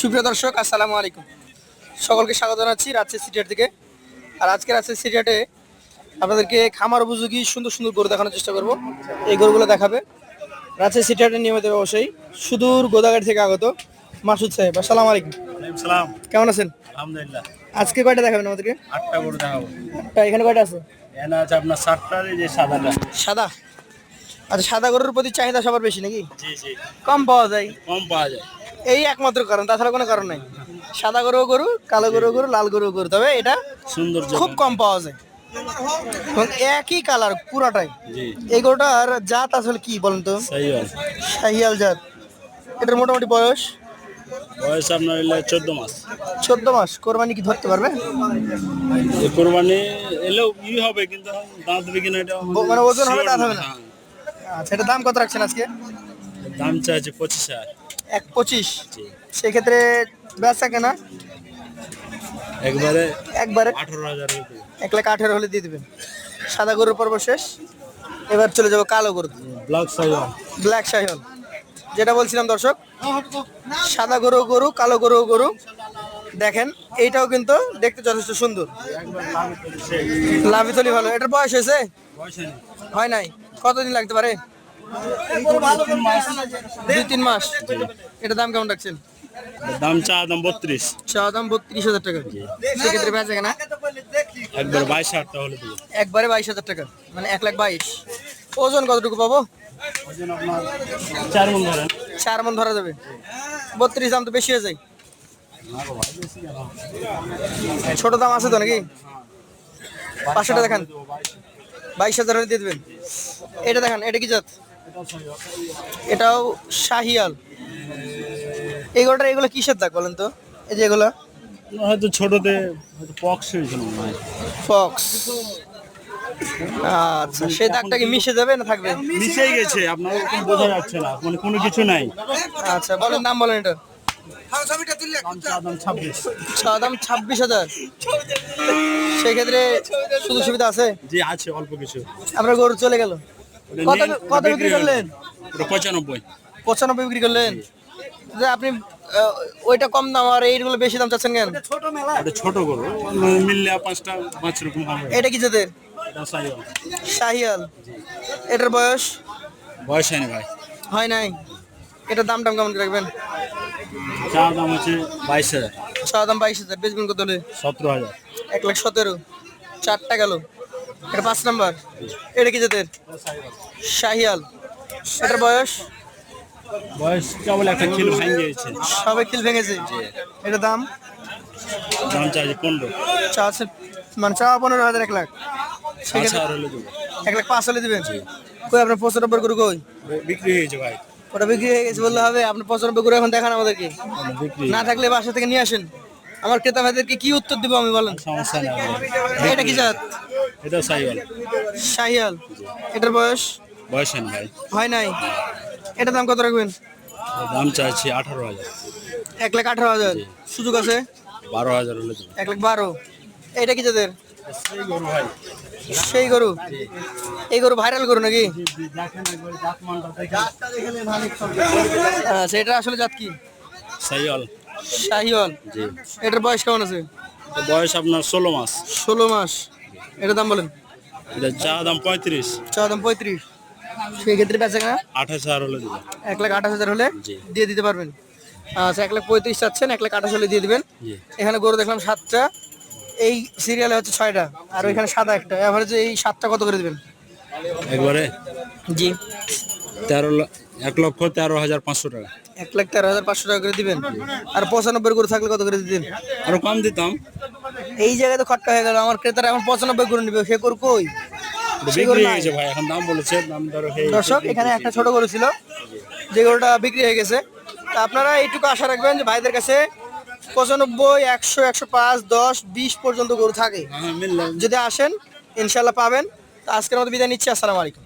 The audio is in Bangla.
সুপ্রিয় দর্শক, আসসালামু আলাইকুম। সকলকে স্বাগত জানাচ্ছি রাজশাহী সিটিহাট থেকে। আর আজকে রাজশাহী সিটিহাটে আপনাদেরকে খামার উপযোগী সুন্দর সুন্দর গরু দেখানোর চেষ্টা করব। এই গরুগুলো দেখাবে রাজশাহী সিটিহাটে নিয়মিত ব্যবসায়ী সুদূর গোদাগাড়ি থেকে আগত মাসুদ সাহেব। আসসালামু আলাইকুম। সালাম। কেমন আছেন? আলহামদুলিল্লাহ। আজকে কয়টা দেখাবেন আমাদেরকে? 8টা গরু দেখাবো। এখানে কয়টা আছে? এখানে আছে আপনার 7টার, এই যে সাদাটা। সাদা। আচ্ছা, সাদা গরুর প্রতি চাহিদা সবার বেশি নাকি? জি জি, কম পাওয়া যায়, কম পাওয়া যায়। এই একমাত্র কারণ, তাছাড়া কোনো কারণ নাই। সাদা গরু গরু, কালো গরু গরু, লাল গরু গরু, তবে এটা সুন্দর খুব কম পাওয়া যায় এবং একই কালার পুরাটাই। জি। এই গরুটার জাত আসলে কি বলেন তো? সাইওয়াল। শাহিয়াল জাত। এটার মোটামুটি বয়স বয়স আপনার হইলে 14 মাস। 14 মাস। কোরবানি কি ধরতে পারবে? এই কোরবানি এলেও ই হবে, কিন্তু দাঁত হবে কিনা এটা মানে ওজন হবে, দাঁত হবে না। হ্যাঁ। আচ্ছা, এটা দাম কত রাখছেন আজকে? দাম চাইছে 25,000। 1.25। জি। সেক্ষেত্রে বেচা কেনা একবারে একবারে 18,000 হইবে। 1,18,000 হলে দিয়ে দেবেন। সাদা গরুর পর্ব শেষ, এবার চলে যাবো কালো গরু, ব্ল্যাক সাইওয়াল। ব্ল্যাক শাহিওয়াল। যেটা বলছিলাম দর্শক, সাদা গরু গরু, কালো গরু গরু। দেখেন এইটাও কিন্তু দেখতে যথেষ্ট সুন্দর, লাভিতলি ভালো। এটার বয়স হয়েছে? বয়স হয়নি। হয় নাই। কতদিন লাগতে পারে? 2-3 মাস। এটা দাম কেমন রাখছেন? দাম দাম 32। চা দাম 32,000 টাকা। সেক্ষেত্রে বেচা কেনা একবারে 22,000 হলে দেবো। একবারে 22,000 টাকা, মানে 1,22,000। ওজন কতটুকু পাবো? ওজন আপনার 4 মণ ধরেন। 4 মণ ধরা যাবে। 32 দাম তো বেশি হয়ে যায়। ছোট দাম আছে তো নাকি? 500টা দেখান। 22,000 হলে দিয়ে দেবেন। এটা দেখান, এটা কি জাত? এটাও শাহিয়াল। এগুলো কিসের দাগ বলেন তো? এই যে এগুলা হয়তো ছোটতে হয়তো পক্স হয়েছিল মনে হয়। ফক্স। আচ্ছা, সেই দাগটা কি মিশে যাবে না থাকবে? মিশেই গেছে, আপনার এরকম বোঝা যাচ্ছে না, মানে কোনো কিছু নাই। আচ্ছা, বলেন, নাম বলেন। এটা দাম 26। দাম 26,000। সেক্ষেত্রে সুযোগ সুবিধা আছে? জি আছে, অল্প কিছু। আপনার গরু চলে গেল। কত বিক্রি করলেন? 95। 95 বিক্রি করলেন। যে আপনি ওইটা কম দাম আর এইগুলো বেশি দাম চাচ্ছেন কেন? এটা ছোট গরু, মিললে 5টা 5 রকম হবে। এটা কি জাতের? এটা সাইওয়াল। শাহিয়াল। এটার বয়স বয়স হয়নি ভাই। হয় নাই। এটার দাম কেমন রাখবেন? দাম হচ্ছে 22,000। দাম 22,000। বেচবেন কত হলে? 17,000। 1,17,000। 4টা গেল। এটা 5 নাম্বার। এটা কি জাতের? শাহিয়াল। এটার বয়স বয়স কেবল একটা খিল ভেঙে গেছে। সবে খিল ভেঙেছে। এটা দাম চাইছে 15। চা আছে, মানে চা 15,000। 1 লাখ। সেক্ষেত্রে 5,000 হলে দেবো। 1,05,000 হলে দিবেন। কই আপনার 95 করে কই? বিক্রি হয়ে গেছে ভাই। ওটা বিক্রি হয়ে গেছে বললে হবে? আপনি 95 করে এখন দেখান আমাদেরকে। বিক্রি না থাকলে বাসা থেকে নিয়ে আসেন। আমার ক্রেতা ভাইদেরকে কি উত্তর দিব আমি, বলেন? সমস্যা নেই। এটা কি জাত? এটা সাইওয়াল। শাহিয়াল। এটার বয়স বয়স হয়নি ভাই। হয় নাই। এটার দাম কত রাখবেন? দাম চাইছি 18,000। 1,18,000। সুযোগ আছে? 12,000 হলে দেবো। 1,12,000। এটা কি জাতের? সেই গরু ভাই। সেই গরু। এই গরু ভাইরাল গরু নাকি? দেখেন একবার জাতমানটা দেখেন। আচ্ছা, এটা আসলে জাত কি? সাইওয়াল। শাহিওয়াল। জি। এটার বয়স কেমন আছে? বয়স আপনার 16 মাস। 16 মাস। এটার দাম বলেন? এটা দাম 35। দাম 35। সেক্ষেত্রে বেচা কেনা 28,000 হলে দেবো। 1,28,000 হলে জি। দিয়ে দিতে পারবেন। আচ্ছা, 1,35,000 চাচ্ছেন, 1,28,000 হলে দিয়ে দিবেন। জি। এখানে গরু দেখলাম 7টা, এই সিরিয়ালে হচ্ছে 6টা, আর ওইখানে সাদা একটা। এভারেজে এই 7টা কত করে দিবেন? একবারে জি। 1,13,500 টাকা। 1,13,500 টাকা করে দিবেন। আর 95 গরু থাকলে কত করে দিতেন? আরো কম দিতাম। এই জায়গায় তো খটকা হয়ে গেল। আমার ক্রেতারা এখন 95 গরু নিবে, সে গরু কই? সে গরু বিক্রি হয়ে নাই। গেছে ভাই, এখন দাম বলেছে, দাম দর হয়ে গেছে। দর্শক, এখানে একটা ছোট গরু ছিল, যে গরুটা বিক্রি হয়ে গেছে। তা আপনারা এইটুকু আশা রাখবেন যে ভাইদের কাছে 95, 100, 105, 10, 20 পর্যন্ত গরু থাকে। হ্যাঁ মিললাম। যদি আসেন ইনশাল্লাহ পাবেন। তো আজকের মতো বিদায় নিচ্ছি। আসসালামু আলাইকুম।